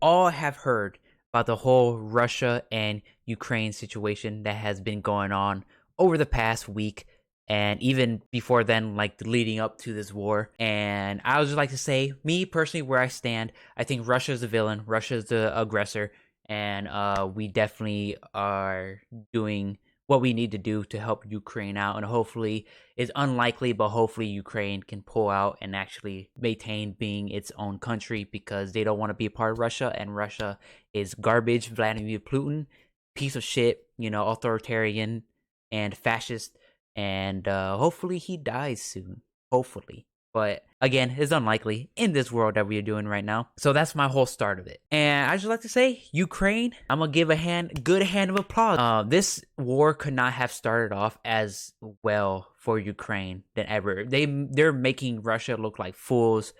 all have heard about the whole Russia and Ukraine situation that has been going on over the past week and even before then, like leading up to this war. And I would just like to say, me personally, where I stand, I think Russia is the villain, Russia is the aggressor, and we definitely are doing what we need to do to help Ukraine out. And hopefully, it's unlikely, but hopefully Ukraine can pull out and actually maintain being its own country because they don't want to be a part of Russia, and Russia is garbage. Vladimir Putin, piece of shit, authoritarian and fascist, and hopefully he dies soon. Hopefully. But again, it's unlikely in this world that we are doing right now. So that's my whole start of it. And I just like to say, Ukraine, I'm gonna give good hand of applause. This war could not have started off as well for Ukraine than ever. They're making Russia look like fools.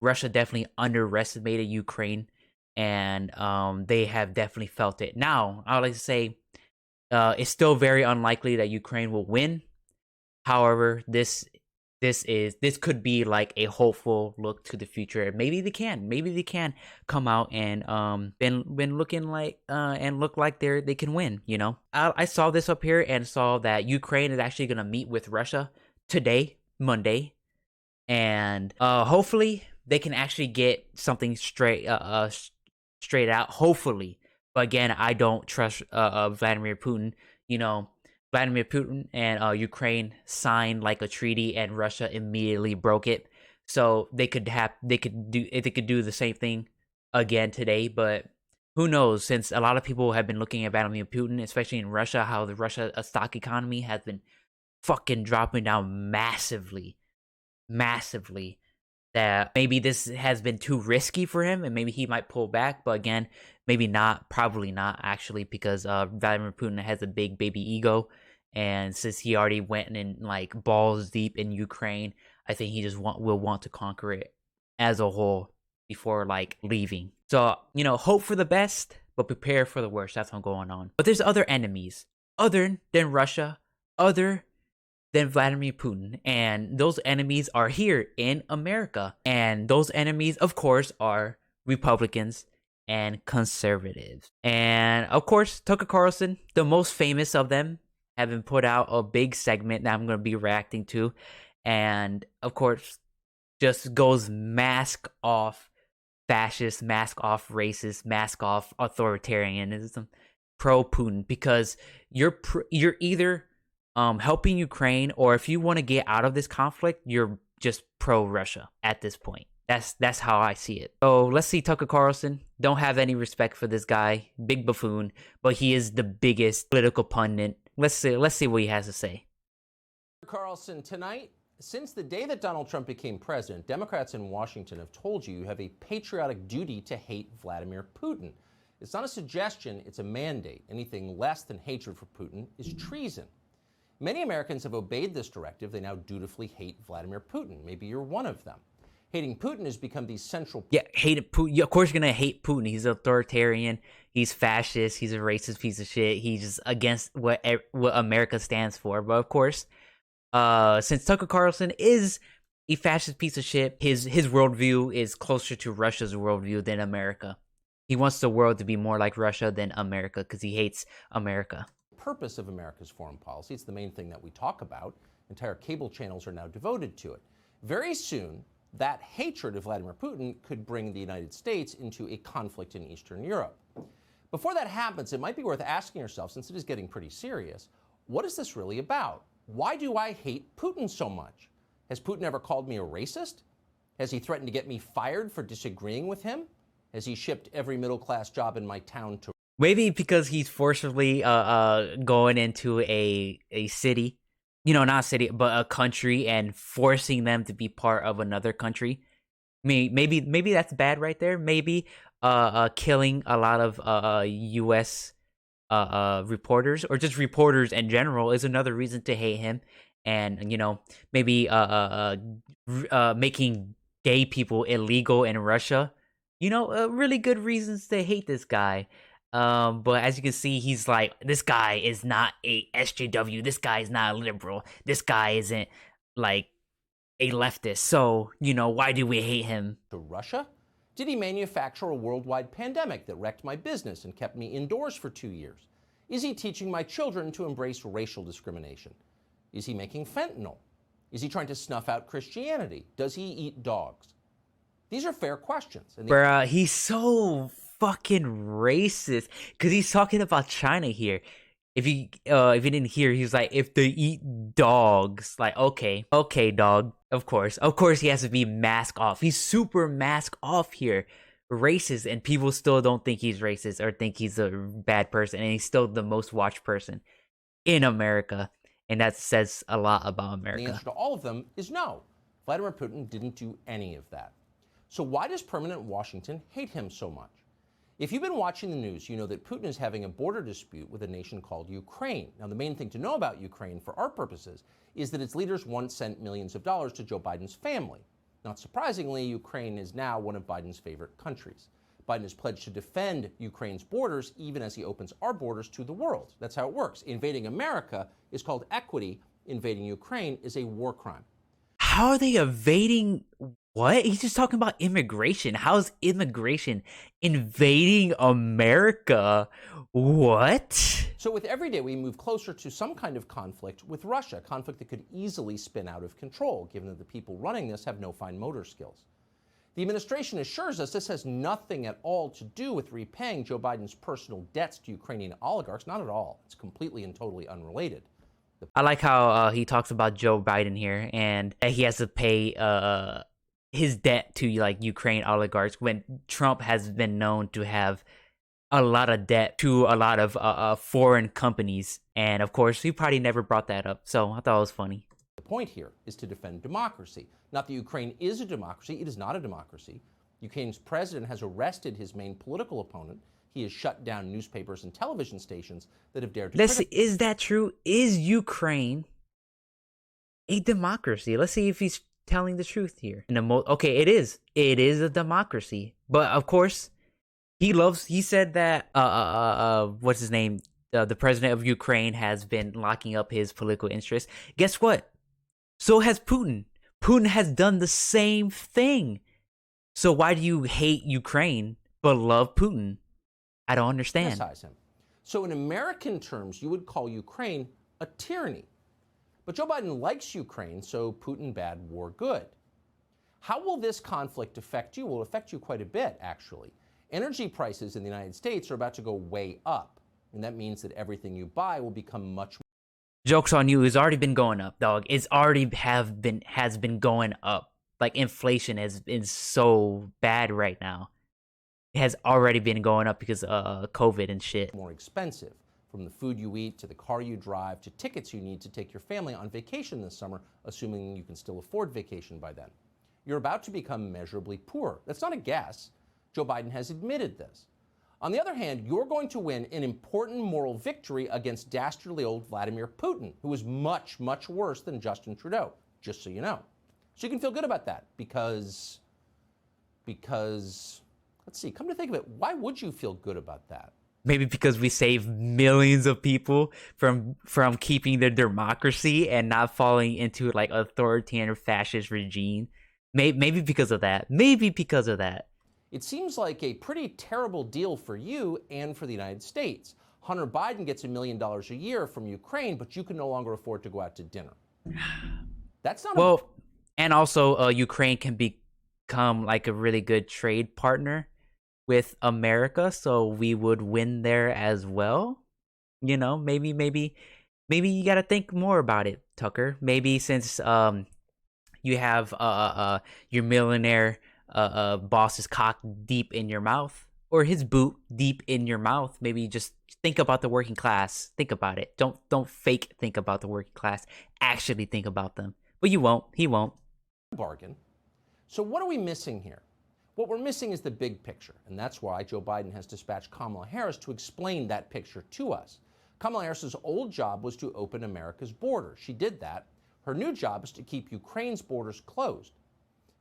Russia definitely underestimated Ukraine, and they have definitely felt it. Now, I would like to say, it's still very unlikely that Ukraine will win. However, this could be like a hopeful look to the future. Maybe they can come out and been looking like and look like they can win. I saw this up here and saw that Ukraine is actually gonna meet with Russia today, Monday, and hopefully they can actually get something straight out. Hopefully, but again, I don't trust Vladimir Putin. Vladimir Putin and Ukraine signed like a treaty, and Russia immediately broke it. So they could do the same thing again today. But who knows? Since a lot of people have been looking at Vladimir Putin, especially in Russia, how the Russia stock economy has been fucking dropping down massively. That maybe this has been too risky for him, and maybe he might pull back. But again, maybe not. Probably not, actually, because Vladimir Putin has a big baby ego, and since he already went in like balls deep in Ukraine, I think he just will want to conquer it as a whole before like leaving. So hope for the best, but prepare for the worst. That's what's going on. But there's other enemies other than Russia, other than Vladimir Putin, and those enemies are here in America. And those enemies, of course, are Republicans and conservatives. And of course, Tucker Carlson, the most famous of them, having put out a big segment that I'm going to be reacting to, and of course, just goes mask off fascist, mask off racist, mask off authoritarianism, pro Putin, because you're either helping Ukraine, or if you want to get out of this conflict, you're just pro Russia at this point. That's how I see it. So let's see Tucker Carlson. Don't have any respect for this guy, big buffoon, but he is the biggest political pundit. Let's see what he has to say. Carlson, tonight, since the day that Donald Trump became president, Democrats in Washington have told you have a patriotic duty to hate Vladimir Putin. It's not a suggestion, it's a mandate. Anything less than hatred for Putin is treason. Many Americans have obeyed this directive. They now dutifully hate Vladimir Putin. Maybe you're one of them. Hating Putin has become the central... Yeah, hate Putin. Yeah, of course you're going to hate Putin. He's authoritarian. He's fascist. He's a racist piece of shit. He's just against what America stands for. But of course, since Tucker Carlson is a fascist piece of shit, his worldview is closer to Russia's worldview than America. He wants the world to be more like Russia than America because he hates America. Purpose of America's foreign policy. It's the main thing that we talk about. Entire cable channels are now devoted to it. Very soon, that hatred of Vladimir Putin could bring the United States into a conflict in Eastern Europe. Before that happens, it might be worth asking yourself, since it is getting pretty serious, what is this really about? Why do I hate Putin so much? Has Putin ever called me a racist? Has he threatened to get me fired for disagreeing with him? Has he shipped every middle-class job in my town to... Maybe because he's forcibly going into a city, not a city, but a country, and forcing them to be part of another country. Maybe that's bad right there. Maybe killing a lot of U.S. Reporters, or just reporters in general, is another reason to hate him. And maybe making gay people illegal in Russia. Really good reasons to hate this guy. But as you can see, he's like, this guy is not a SJW. This guy is not a liberal. This guy isn't like a leftist. So, why do we hate him? To Russia? Did he manufacture a worldwide pandemic that wrecked my business and kept me indoors for 2 years? Is he teaching my children to embrace racial discrimination? Is he making fentanyl? Is he trying to snuff out Christianity? Does he eat dogs? These are fair questions. Bruh, he's so fucking racist because he's talking about China here. If you didn't hear, he's like, if they eat dogs, like, okay, dog, of course he has to be mask off. He's super mask off here, racist, and people still don't think he's racist or think he's a bad person, and he's still the most watched person in America, and that says a lot about America. The answer to all of them is no. Vladimir Putin didn't do any of that. So why does permanent Washington hate him so much? If you've been watching the news, you know that Putin is having a border dispute with a nation called Ukraine. Now, the main thing to know about Ukraine for our purposes is that its leaders once sent millions of dollars to Joe Biden's family. Not surprisingly, Ukraine is now one of Biden's favorite countries. Biden has pledged to defend Ukraine's borders even as he opens our borders to the world. That's how it works. Invading America is called equity. Invading Ukraine is a war crime. How are they evading what? He's just talking about immigration. How's immigration invading America? What? So with every day, we move closer to some kind of conflict with Russia, a conflict that could easily spin out of control, given that the people running this have no fine motor skills. The administration assures us this has nothing at all to do with repaying Joe Biden's personal debts to Ukrainian oligarchs. Not at all. It's completely and totally unrelated. I like how he talks about Joe Biden here, and that he has to pay his debt to like Ukraine oligarchs when Trump has been known to have a lot of debt to a lot of foreign companies, and of course he probably never brought that up. So I thought it was funny. The point here is to defend democracy. Not that Ukraine is a democracy. It is not a democracy. Ukraine's president has arrested his main political opponent. He has shut down newspapers and television stations that have dared to Let's see, is that true? Is Ukraine a democracy? Let's see if he's telling the truth here. Okay, it is. It is a democracy. But of course, he said that what's his name? The president of Ukraine has been locking up his political interests. Guess what? So has Putin. Putin has done the same thing. So why do you hate Ukraine but love Putin? I don't understand. Criticize him. So in American terms, you would call Ukraine a tyranny. But Joe Biden likes Ukraine, so Putin bad, war good. How will this conflict affect you? Will it affect you quite a bit, actually. Energy prices in the United States are about to go way up, and that means that everything you buy will become much more. Joke's on you. It's already been going up, dog. It's already has been going up. Like, inflation has been so bad right now. It has already been going up because of COVID and shit. More expensive, from the food you eat to the car you drive to tickets you need to take your family on vacation this summer, assuming you can still afford vacation by then. You're about to become measurably poor. That's not a guess. Joe Biden has admitted this. On the other hand, you're going to win an important moral victory against dastardly old Vladimir Putin, who is much, much worse than Justin Trudeau, just so you know. So you can feel good about that because, let's see, come to think of it, why would you feel good about that? Maybe because we save millions of people from keeping their democracy and not falling into like authoritarian fascist regime. Maybe because of that. It seems like a pretty terrible deal for you and for the United States. Hunter Biden gets $1 million a year from Ukraine, but you can no longer afford to go out to dinner. That's not and also Ukraine can become like a really good trade partner with America, so we would win there as well. You know, maybe you got to think more about it, Tucker. Maybe since you have your millionaire boss's cock deep in your mouth, or his boot deep in your mouth, maybe just think about the working class. Think about it. Don't fake think about the working class. Actually think about them. But you won't. He won't. Bargain. So what are we missing here? What we're missing is the big picture, and that's why Joe Biden has dispatched Kamala Harris to explain that picture to us. Kamala Harris's old job was to open America's borders. She did that. Her new job is to keep Ukraine's borders closed.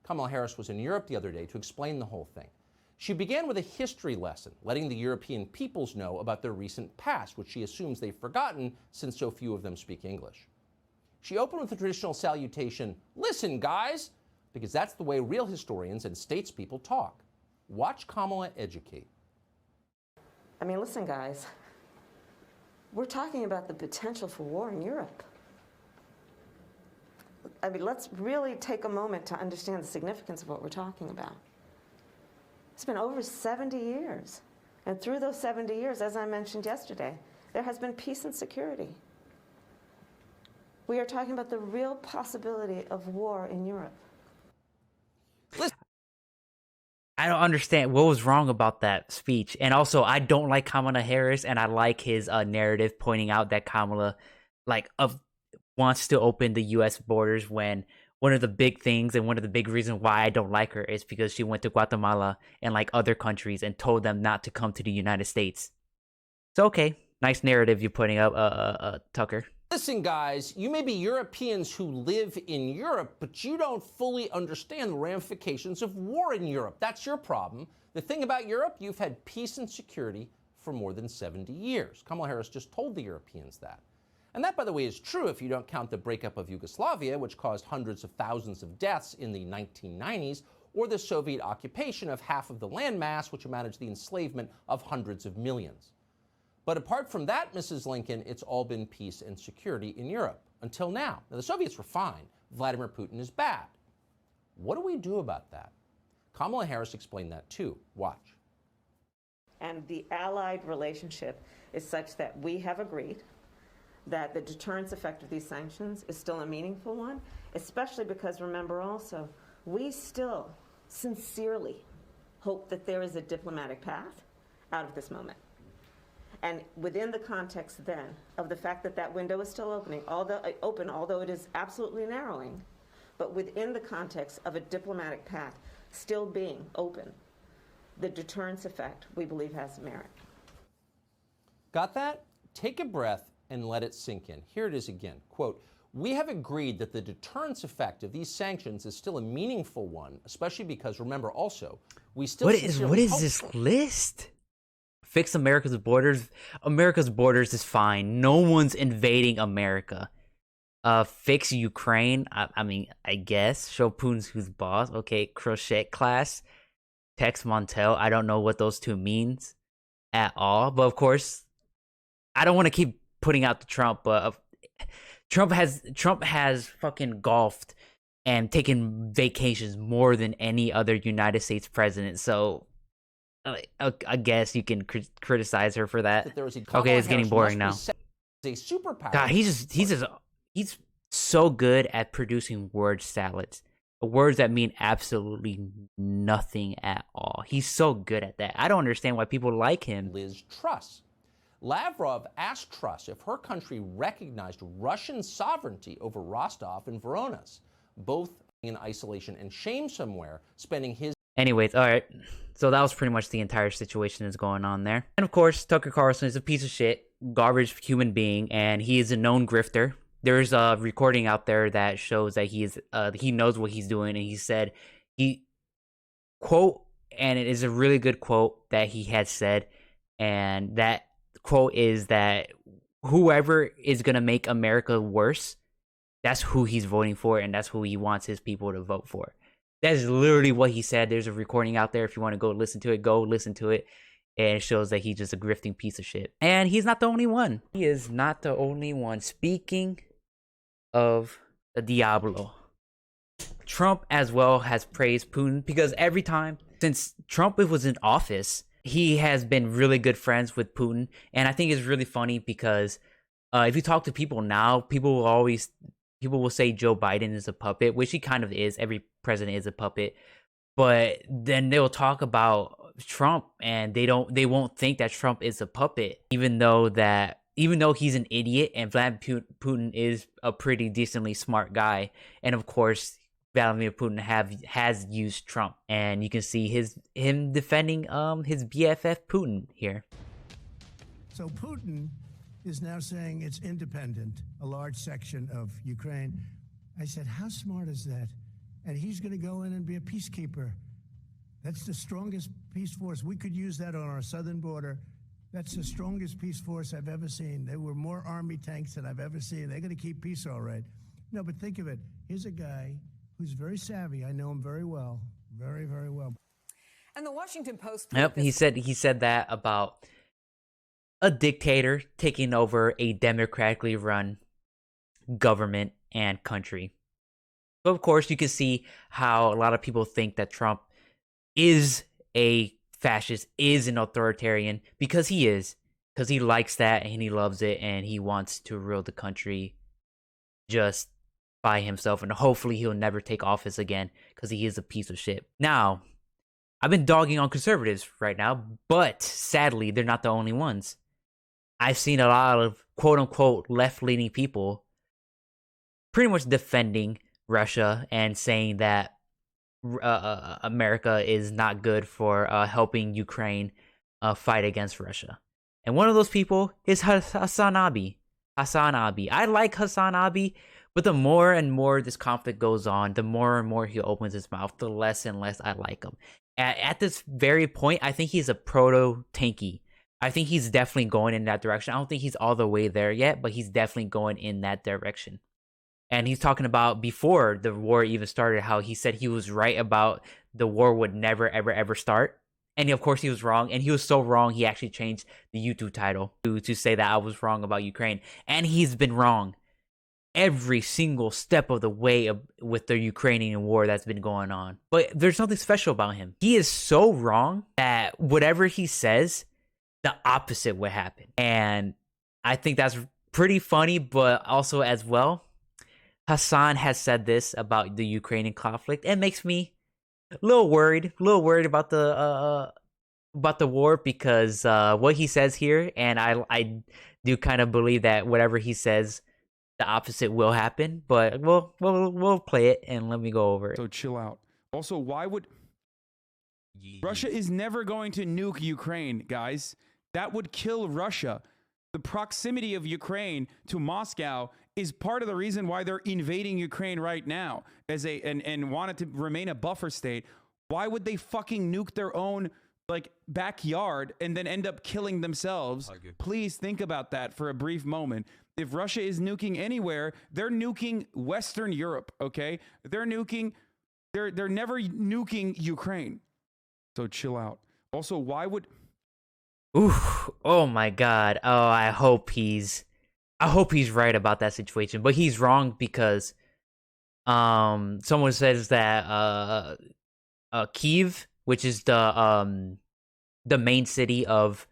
Kamala Harris was in Europe the other day to explain the whole thing. She began with a history lesson, letting the European peoples know about their recent past, which she assumes they've forgotten since so few of them speak English. She opened with the traditional salutation, "Listen, guys," because that's the way real historians and statespeople talk. Watch Kamala educate. I mean, listen, guys, we're talking about the potential for war in Europe. I mean, let's really take a moment to understand the significance of what we're talking about. It's been over 70 years. And through those 70 years, as I mentioned yesterday, there has been peace and security. We are talking about the real possibility of war in Europe. I don't understand what was wrong about that speech. And also, I don't like Kamala Harris, and I like his narrative pointing out that Kamala wants to open the U.S. borders, when one of the big things and one of the big reasons why I don't like her is because she went to Guatemala and like other countries and told them not to come to the United States. So, okay, nice narrative you're putting up, Tucker. Listen, guys, you may be Europeans who live in Europe, but you don't fully understand the ramifications of war in Europe. That's your problem. The thing about Europe, you've had peace and security for more than 70 years. Kamala Harris just told the Europeans that. And that, by the way, is true if you don't count the breakup of Yugoslavia, which caused hundreds of thousands of deaths in the 1990s, or the Soviet occupation of half of the landmass, which amounted to the enslavement of hundreds of millions. But apart from that, Mrs. Lincoln, it's all been peace and security in Europe until now. Now, the Soviets were fine. Vladimir Putin is bad. What do we do about that? Kamala Harris explained that too. Watch. And the allied relationship is such that we have agreed that the deterrence effect of these sanctions is still a meaningful one, especially because, remember also, we still sincerely hope that there is a diplomatic path out of this moment. And within the context then of the fact that that window is still although it is absolutely narrowing, but within the context of a diplomatic path still being open, the deterrence effect, we believe, has merit. Got that? Take a breath and let it sink in. Here it is again. Quote, "We have agreed that the deterrence effect of these sanctions is still a meaningful one, especially because, remember also, we still What is this list? Fix America's borders. America's borders is fine. No one's invading America. Fix Ukraine. I mean, I guess. Show Putin's who's boss. Okay, crochet class. Tex Montel. I don't know what those two means at all. But of course, I don't want to keep putting out the Trump, but Trump has fucking golfed and taken vacations more than any other United States president. So I guess you can criticize her for that. Okay, it's getting boring now. A superpower. God, he's so good at producing word salads. Words that mean absolutely nothing at all. He's so good at that. I don't understand why people like him. Liz Truss. Lavrov asked Truss if her country recognized Russian sovereignty over Rostov and Voronezh, both in isolation and shame somewhere, spending his... Anyways, all right. So that was pretty much the entire situation that's going on there. And of course, Tucker Carlson is a piece of shit, garbage human being, and he is a known grifter. There's a recording out there that shows that he knows what he's doing, and he said quote, and it is a really good quote that he had said, and that quote is that whoever is going to make America worse, that's who he's voting for, and that's who he wants his people to vote for. That is literally what he said. There's a recording out there. If you want to go listen to it. And it shows that he's just a grifting piece of shit. And he's not the only one. He is not the only one. Speaking of the Diablo, Trump as well has praised Putin, because every time since Trump was in office, he has been really good friends with Putin. And I think it's really funny because if you talk to people now, people will say Joe Biden is a puppet, which he kind of is. Every president is a puppet. But then they'll talk about Trump, and they won't think that Trump is a puppet, even though he's an idiot, and Vladimir Putin is a pretty decently smart guy. And of course, Vladimir Putin has used Trump, and you can see him defending his BFF Putin here. So Putin is now saying it's independent, a large section of Ukraine. I said, how smart is that? And he's going to go in and be a peacekeeper. That's the strongest peace force. We could use that on our southern border. That's the strongest peace force I've ever seen. There were more army tanks than I've ever seen. They're going to keep peace all right. No, but think of it. Here's a guy who's very savvy. I know him very well, very, very well. And the Washington Post. Yep, he said that about a dictator taking over a democratically run government and country. But of course, you can see how a lot of people think that Trump is a fascist, is an authoritarian, because he is. Because he likes that and he loves it and he wants to rule the country just by himself. And hopefully he'll never take office again because he is a piece of shit. Now, I've been dogging on conservatives right now, but sadly, they're not the only ones. I've seen a lot of quote-unquote left-leaning people pretty much defending Russia and saying that America is not good for helping Ukraine fight against Russia. And one of those people is Hassan Abi. Hassan Abi. I like Hassan Abi, but the more and more this conflict goes on, the more and more he opens his mouth, the less and less I like him. At this very point, I think he's a proto-tanky. I think he's definitely going in that direction. I don't think he's all the way there yet, but he's definitely going in that direction. And he's talking about before the war even started, how he said he was right about the war would never, ever, ever start. And of course he was wrong. And he was so wrong, he actually changed the YouTube title to say that I was wrong about Ukraine. And he's been wrong every single step of the way with the Ukrainian war that's been going on. But there's something special about him. He is so wrong that whatever he says, the opposite would happen. And I think that's pretty funny, but also as well, Hassan has said this about the Ukrainian conflict. It makes me a little worried about the war, because what he says here, and I do kind of believe that whatever he says, the opposite will happen. But we'll play it and let me go over it. So chill out. Also, why would Russia is never going to nuke Ukraine, guys? That would kill Russia. The proximity of Ukraine to Moscow is part of the reason why they're invading Ukraine right now and want it to remain a buffer state. Why would they fucking nuke their own backyard and then end up killing themselves? Please think about that for a brief moment. If Russia is nuking anywhere, they're nuking Western Europe, okay? They're never nuking Ukraine. So chill out. Also, why would Oof. Oh my god. Oh, I hope he's right about that situation. But he's wrong because someone says that Kyiv, which is the main city of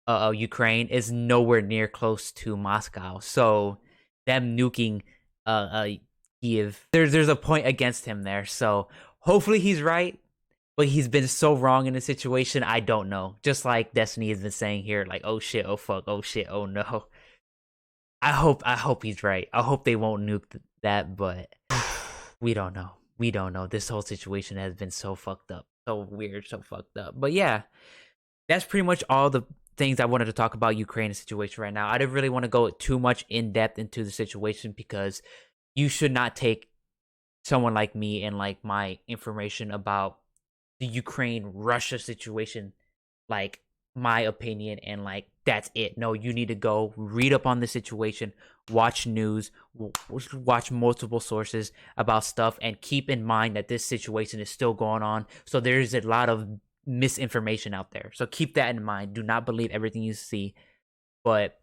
Ukraine, is nowhere near close to Moscow. So them nuking Kyiv, there's a point against him there. So hopefully he's right. But he's been so wrong in the situation, I don't know. Just like Destiny has been saying here, like, oh shit, oh fuck, oh shit, oh no. I hope he's right. I hope they won't nuke that, but we don't know. We don't know. This whole situation has been so fucked up. So weird, so fucked up. But yeah, that's pretty much all the things I wanted to talk about Ukraine situation right now. I didn't really want to go too much in depth into the situation because you should not take someone like me and like my information about the Ukraine-Russia situation, like my opinion, and like that's it. No, you need to go read up on the situation, watch news, watch multiple sources about stuff, and keep in mind that this situation is still going on. So there's a lot of misinformation out there. So keep that in mind. Do not believe everything you see. But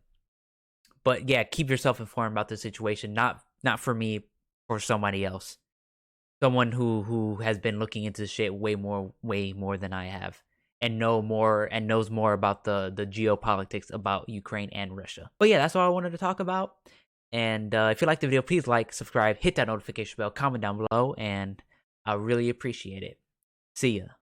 yeah, keep yourself informed about the situation. Not for me, for somebody else. Someone who has been looking into this shit way more than I have, and knows more about the geopolitics about Ukraine and Russia. But yeah, that's all I wanted to talk about. And if you liked the video, please like, subscribe, hit that notification bell, comment down below, and I really appreciate it. See ya.